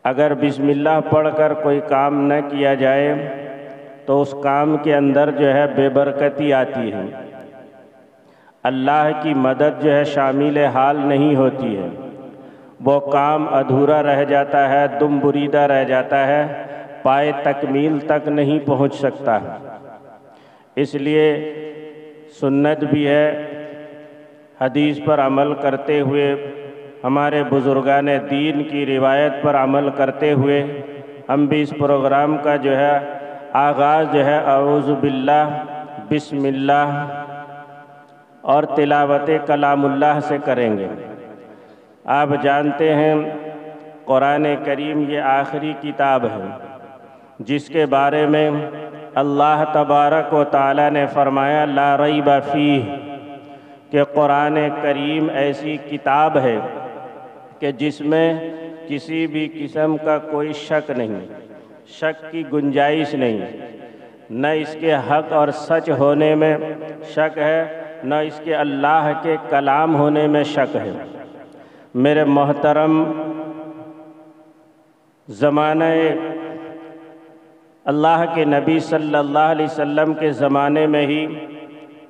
اگر بسم اللہ پڑھ کر کوئی کام نہ کیا جائے تو اس کام کے اندر جو ہے بے برکتی آتی ہے، اللہ کی مدد جو ہے شامل حال نہیں ہوتی ہے، وہ کام ادھورا رہ جاتا ہے، دم بریدہ رہ جاتا ہے، پائے تکمیل تک نہیں پہنچ سکتا۔ اس لیے سنت بھی ہے، حدیث پر عمل کرتے ہوئے، ہمارے بزرگان دین کی روایت پر عمل کرتے ہوئے ہم بھی اس پروگرام کا جو ہے آغاز جو ہے اعوذ باللہ، بسم اللہ اور تلاوت کلام اللہ سے کریں گے۔ آپ جانتے ہیں قرآن کریم یہ آخری کتاب ہے جس کے بارے میں اللہ تبارک و تعالی نے فرمایا لا ریب فیہ، کہ قرآن کریم ایسی کتاب ہے کہ جس میں کسی بھی قسم کا کوئی شک نہیں، شک کی گنجائش نہیں، نہ اس کے حق اور سچ ہونے میں شک ہے، نہ اس کے اللہ کے کلام ہونے میں شک ہے۔ میرے محترم، زمانہ اللہ کے نبی صلی اللہ علیہ وسلم کے زمانے میں ہی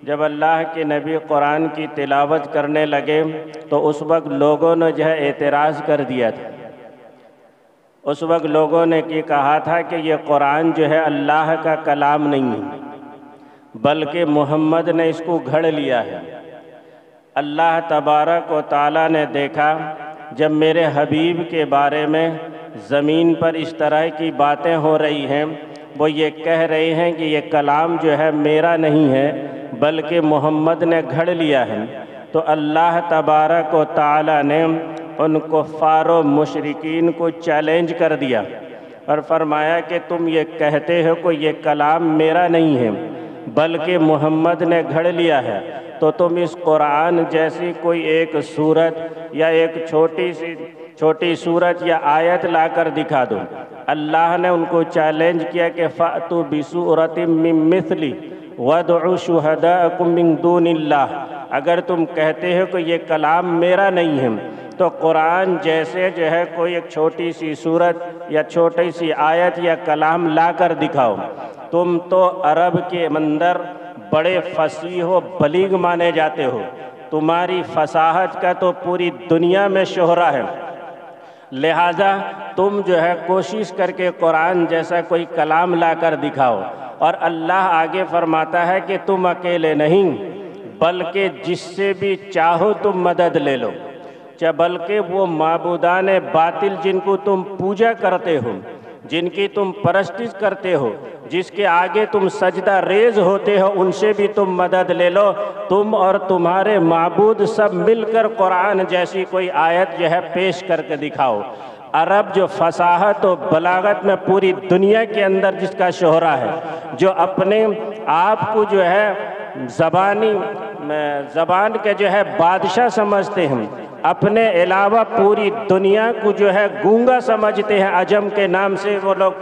جب اللہ کے نبی قرآن کی تلاوت کرنے لگے تو اس وقت لوگوں نے جو ہے اعتراض کر دیا تھا۔ اس وقت لوگوں نے یہ کہا تھا کہ یہ قرآن جو ہے اللہ کا کلام نہیں ہے بلکہ محمد نے اس کو گھڑ لیا ہے۔ اللہ تبارک و تعالیٰ نے دیکھا جب میرے حبیب کے بارے میں زمین پر اس طرح کی باتیں ہو رہی ہیں، وہ یہ کہہ رہے ہیں کہ یہ کلام جو ہے میرا نہیں ہے بلکہ محمد نے گھڑ لیا ہے، تو اللہ تبارک و تعالیٰ نے ان کفار و مشرکین کو چیلنج کر دیا اور فرمایا کہ تم یہ کہتے ہو کہ یہ کلام میرا نہیں ہے بلکہ محمد نے گھڑ لیا ہے، تو تم اس قرآن جیسی کوئی ایک سورت یا ایک چھوٹی سورت یا آیت لا کر دکھا دو۔ اللہ نے ان کو چیلنج کیا کہ فَأْتُوا بِسُورَةٍ مِّن مِّثْلِهِ وَادْعُوا شُهَدَاءَكُم مِّن دُونِ اللَّهِ، اگر تم کہتے ہو کہ یہ کلام میرا نہیں ہے تو قرآن جیسے جو ہے کوئی ایک چھوٹی سی سورت یا چھوٹی سی آیت یا کلام لا کر دکھاؤ۔ تم تو عرب کے اندر بڑے فصیح و بلیغ مانے جاتے ہو، تمہاری فصاحت کا تو پوری دنیا میں شہرہ ہے، لہٰذا تم جو ہے کوشش کر کے قرآن جیسا کوئی کلام لا کر دکھاؤ۔ اور اللہ آگے فرماتا ہے کہ تم اکیلے نہیں بلکہ جس سے بھی چاہو تم مدد لے لو، بلکہ وہ معبودان باطل جن کو تم پوجا کرتے ہو، جن کی تم پرستش کرتے ہو، جس کے آگے تم سجدہ ریز ہوتے ہو، ان سے بھی تم مدد لے لو۔ تم اور تمہارے معبود سب مل کر قرآن جیسی کوئی آیت جو ہے پیش کر کے دکھاؤ۔ عرب جو فصاحت و بلاغت میں پوری دنیا کے اندر جس کا شہرہ ہے، جو اپنے آپ کو جو ہے زبان کے جو ہے بادشاہ سمجھتے ہیں، اپنے علاوہ پوری دنیا کو جو ہے گونگا سمجھتے ہیں، عجم کے نام سے وہ لوگ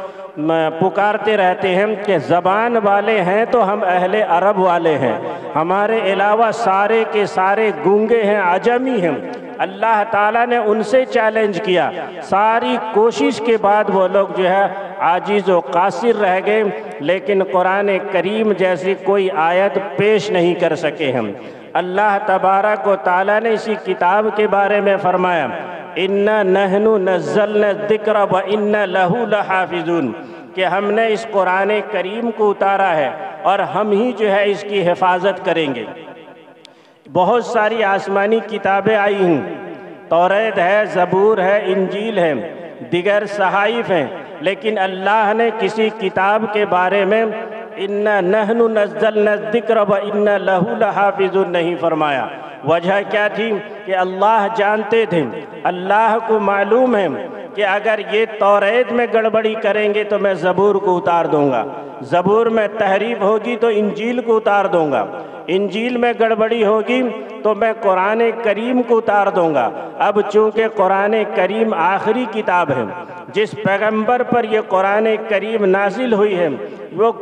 پکارتے رہتے ہیں کہ زبان والے ہیں تو ہم اہل عرب والے ہیں، ہمارے علاوہ سارے کے سارے گونگے ہیں، عجمی ہیں۔ اللہ تعالیٰ نے ان سے چیلنج کیا، ساری کوشش کے بعد وہ لوگ جو ہے عاجز و قاصر رہ گئے، لیکن قرآن کریم جیسی کوئی آیت پیش نہیں کر سکے ہم۔ اللہ تبارک و تعالیٰ نے اسی کتاب کے بارے میں فرمایا اِنَّا نَحْنُ نَزَّلْنَا الذِّكْرَ وَإِنَّا لَهُ لَحَافِظُونَ، کہ ہم نے اس قرآن کریم کو اتارا ہے اور ہم ہی جو ہے اس کی حفاظت کریں گے۔ بہت ساری آسمانی کتابیں آئی ہیں، توریت ہے، زبور ہے، انجیل ہے، دیگر صحائف ہیں، لیکن اللہ نے کسی کتاب کے بارے میں اِنَّا نَحْنُ نَزَّلْنَا الذِّكْرَ وَإِنَّا لَهُ لَحَافِظُونَ نہیں فرمایا۔ وجہ کیا تھی کہ اللہ جانتے تھے، اللہ کو معلوم ہے کہ اگر یہ توریت میں گڑبڑی کریں گے تو میں زبور کو اتار دوں گا، زبور میں تحریف ہوگی تو انجیل کو اتار دوں گا، انجیل میں گڑبڑی ہوگی تو میں قرآن کریم کو اتار دوں گا۔ اب چونکہ قرآن کریم آخری کتاب ہے، جس پیغمبر پر یہ قرآن کریم نازل ہوئی ہے وہ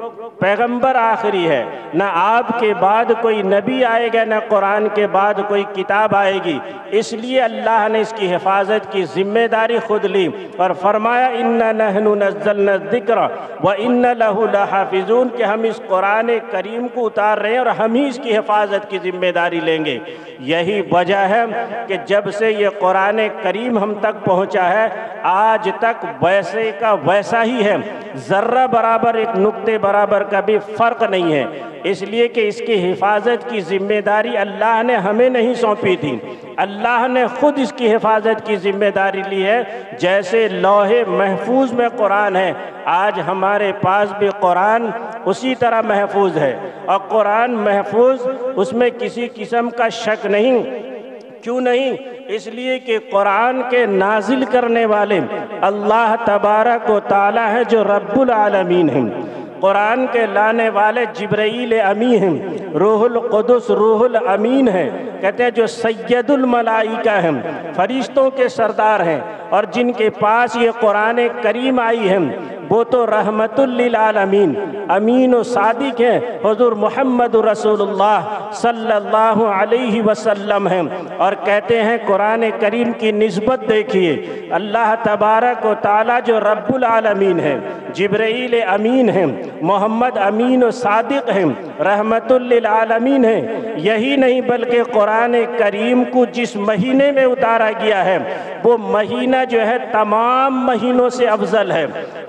پیغمبر آخری ہے، نہ آپ کے بعد کوئی نبی آئے گا، نہ قرآن کے بعد کوئی کتاب آئے گی، اس لیے اللہ نے اس کی حفاظت کی ذمہ داری خود لی اور فرمایا اِنَّا نَحْنُ نَزَّلْنَا الذِّكْرَ وَإِنَّ لَهُ لَحَافِظُونَ کہ ہم اس قرآن کریم کو اتار رہے ہیں اور ہم ہی اس کی حفاظت کی ذمہ داری لیں گے۔ یہی وجہ ہے کہ جب سے یہ قرآن کریم ہم تک پہنچا ہے آج تک ویسے کا ویسا ہی ہے، ذرہ برابر ایک نقطے برابر کا بھی فرق نہیں ہے، اس لیے کہ اس کی حفاظت کی ذمہ داری اللہ نے ہمیں نہیں سونپی تھی، اللہ نے خود اس کی حفاظت کی ذمہ داری لی ہے۔ جیسے لوح محفوظ میں قرآن ہے، آج ہمارے پاس بھی قرآن اسی طرح محفوظ ہے، اور قرآن محفوظ اس میں کسی قسم کا شک نہیں۔ کیوں نہیں؟ اس لیے کہ قرآن کے نازل کرنے والے اللہ تبارک و تعالی ہے جو رب العالمین ہیں، قرآن کے لانے والے جبرائیل امی ہیں، روح القدس روح الامین ہیں، کہتے ہیں جو سید الملائکہ ہیں، فرشتوں کے سردار ہیں، اور جن کے پاس یہ قرآن کریم آئی ہے وہ تو رحمت للعالمین امین و صادق ہیں، حضور محمد رسول اللہ صلی اللہ علیہ وسلم ہیں۔ اور کہتے ہیں قرآن کریم کی نسبت دیکھیے، اللہ تبارک و تعالی جو رب العالمین ہیں، جبرائیل امین ہیں، محمد امین و صادق ہیں، رحمت للعالمین ہیں۔ یہی نہیں بلکہ قرآن کریم کو جس مہینے میں اتارا گیا ہے وہ مہینہ جو ہے تمام مہینوں سے افضل ہے۔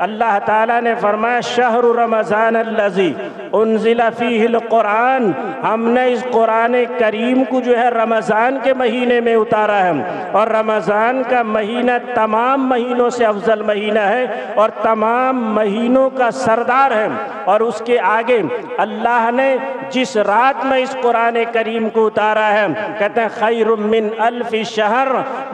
اللہ تعالیٰ نے فرمایا شہر رمضان الذی انزل فیہ القرآن، ہم نے اس قرآن کریم کو جو ہے رمضان کے مہینے میں اتارا ہے، اور رمضان کا مہینہ تمام مہینوں سے افضل مہینہ ہے اور تمام مہینوں کا سردار ہے۔ اور اس کے آگے اللہ نے جس رات میں اس قرآن کریم کو اتارا ہے کہتے ہیں خیر من الف شہر،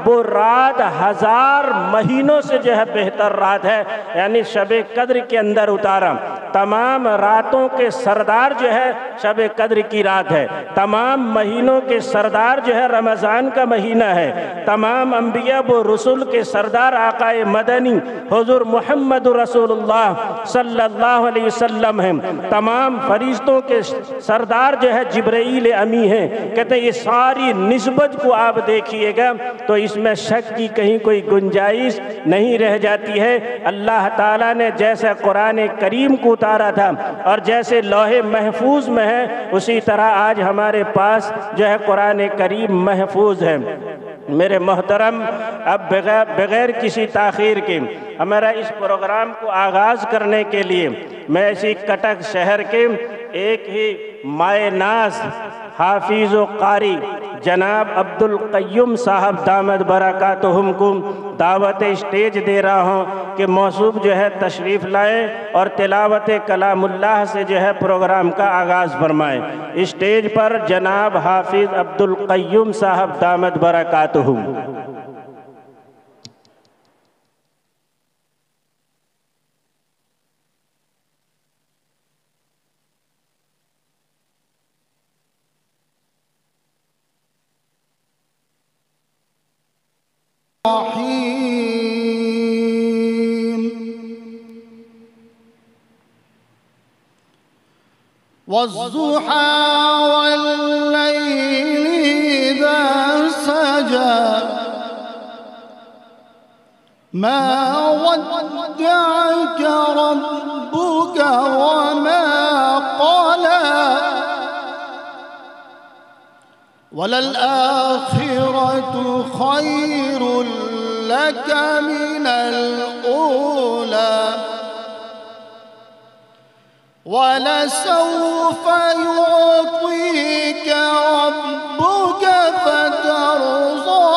وہ رات 1000 مہینوں سے جو ہے بہتر رات ہے، یعنی شب قدر کے اندر اتارا۔ تمام راتوں کے سردار جو ہے شب قدر کی رات ہے، تمام مہینوں کے سردار جو ہے رمضان کا مہینہ ہے، تمام انبیاء و رسول کے سردار آقا مدنی حضور محمد رسول اللہ صلی اللہ علیہ وسلم ہیں، تمام فرشتوں کے سردار جو ہے جبرائیل امی ہیں۔ کہتے ہیں یہ ساری نسبت کو آپ دیکھیے گا تو اس میں شک کی کہیں کوئی گنجائش نہیں رہ جاتی ہے۔ اللہ تعالیٰ نے جیسے قرآن کریم کو اتارا تھا اور جیسے لوح محفوظ میں ہے اسی طرح آج ہمارے پاس جو ہے قرآن کریم محفوظ ہے۔ میرے محترم، اب بغیر کسی تاخیر کے ہمارا اس پروگرام کو آغاز کرنے کے لیے میں اسی کٹک شہر کے ایک ہی مائے ناز حافظ و قاری جناب عبدالقیوم صاحب دامت برکاتہم کو دعوت اسٹیج دے رہا ہوں کہ موصوف جو ہے تشریف لائیں اور تلاوت کلام اللہ سے جو ہے پروگرام کا آغاز فرمائیں۔ اسٹیج پر جناب حافظ عبدالقیوم صاحب دامت برکاتہم۔ والضحى والليل إذا سجى ما ودعك ربك وما قلى وللآخرة خير لك من الأولى ولسوف يعطيك ربك فترضى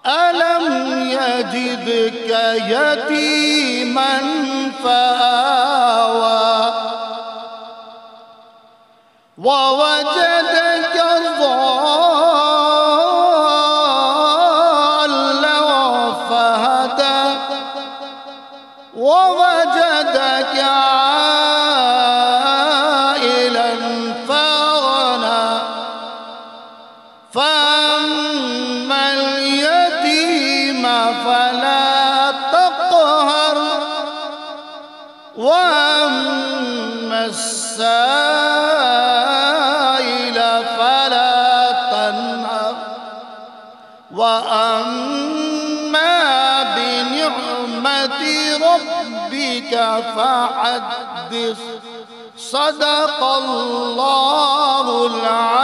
ألم يجدك يتيما فآوى ووجدك ضالا فهدى وأما بنعمة ربك فحدث. صدق الله العظيم.